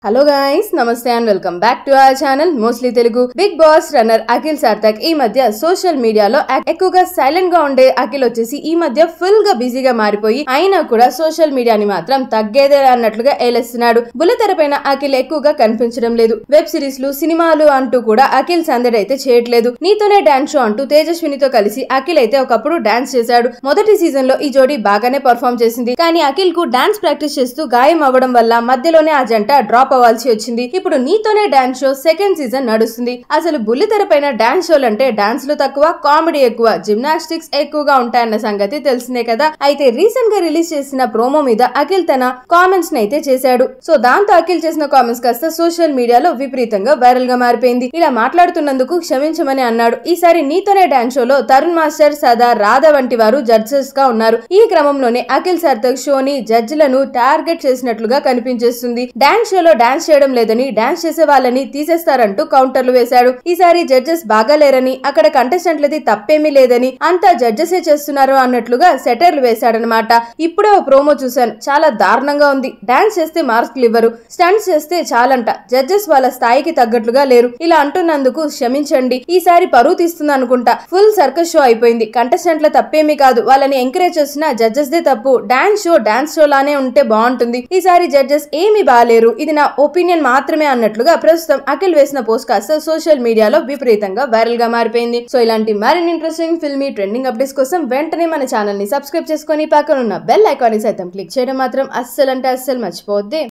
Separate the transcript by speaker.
Speaker 1: Hello guys, నమస్తే and welcome back to our channel mostly Telugu. Bigg Boss runner Akhil Sarthak ఈ మధ్య social మీడియాలో ఎక్కువగా సైలెంట్ గా ఉండే అఖిల్ వచ్చేసి ఈ మధ్య ఫుల్ గా బిజీగా మారిపోయి అయినా కూడా సోషల్ మీడియాని మాత్రం తగ్గేదే అన్నట్లుగా ఏలేస్తున్నాడు. బుల్లతెరపైన అఖిల్ ఎక్కువగా కనిపించడం లేదు. వెబ్ సిరీస్లు, సినిమాలు అంటూ కూడా అఖిల్ సందడి అయితే చేయట్లేదు. నీతోనే డాన్స్ షో అంటూ తేజస్వినితో కలిసి అఖిల్ అయితే ఒకప్పుడు డాన్స్ చేశాడు. మొదటి సీజన్ లో ఈ జోడీ బాగానే పర్ఫార్మ్ చేసింది. కానీ అఖిల్ కు డాన్స్ ప్రాక్టీస్ చేస్తూ గాయం అవ్వడం వల్ల మధ్యలోనే ఆ జంట డ్రాప్ అవ్వాల్సి వచ్చింది. ఇప్పుడు నీతోనే డాన్స్ షో సెకండ్ సీజన్ నడుస్తుంది. అసలు బుల్లితెరపైన డాన్స్ షోలు అంటే డాన్స్లు తక్కువ, కామెడీ ఎక్కువ, జిమ్నాస్టిక్స్ ఎక్కువగా ఉంటాయన్న సంగతి తెలిసిందే కదా. అయితే రీసెంట్ గా రిలీజ్ చేసిన ప్రోమో మీద అఖిల్ తన కామెంట్స్ అయితే చేశాడు. సో దాంతో అఖిల్ చేసిన కామెంట్స్ కాస్త సోషల్ మీడియాలో విపరీతంగా వైరల్ గా మారిపోయింది. ఇలా మాట్లాడుతున్నందుకు క్షమించమని అన్నాడు. ఈసారి నీతోనే డాన్స్ షోలో తరుణ్ మాస్టర్, సదా, రాధా వంటి వారు జడ్జెస్ గా ఉన్నారు. ఈ క్రమంలోనే అఖిల్ సార్థక్ షోని జడ్జిలను టార్గెట్ చేసినట్లుగా కనిపించేస్తుంది. డాన్స్ షోలో డాన్స్ చేయడం లేదని, డాన్స్ చేసే వాళ్ళని తీసేస్తారంటూ కౌంటర్లు వేశాడు. ఈసారి జడ్జెస్ బాగాలేరని, అక్కడ కంటెస్టెంట్లది తప్పేమీ లేదని, అంతా జడ్జెసే చేస్తున్నారు అన్నట్లుగా సెటర్లు వేశాడనమాట. ఇప్పుడే ఓ ప్రోమో చూశాను, చాలా దారుణంగా ఉంది. డాన్స్ చేస్తే మార్కులు ఇవ్వరు, స్టంట్స్ చేస్తే చాలంట, జడ్జెస్ వాళ్ళ స్థాయికి తగ్గట్లుగా లేరు. ఇలా అంటున్నందుకు క్షమించండి. ఈసారి పరువు తీస్తుంది అనుకుంటా. ఫుల్ సర్కస్ షో అయిపోయింది. కంటెస్టెంట్ల తప్పేమీ కాదు, వాళ్ళని ఎంకరేజ్ చేస్తున్న జడ్జెస్ దే తప్పు. డాన్స్ షో లానే ఉంటే బాగుంటుంది. ఈసారి జడ్జెస్ ఏమీ బాలేరు, ఇది నా ఒపీనియన్ మాత్రమే అన్నట్లుగా ప్రస్తుతం అఖిల్ వేసిన పోస్ట్ కాస్త సోషల్ మీడియాలో విపరీతంగా వైరల్ గా మారిపోయింది. సో ఇలాంటి మరిన్ని ఇంట్రెస్టింగ్ ఫిల్మీ ట్రెండింగ్ అప్డేట్స్ కోసం వెంటనే మన ఛానల్ ని సబ్స్క్రైబ్ చేసుకొని పక్కన ఉన్న బెల్ ఐకాన్ ని సైతం క్లిక్ చేయడం మాత్రం అస్సలు మర్చిపోవద్దే.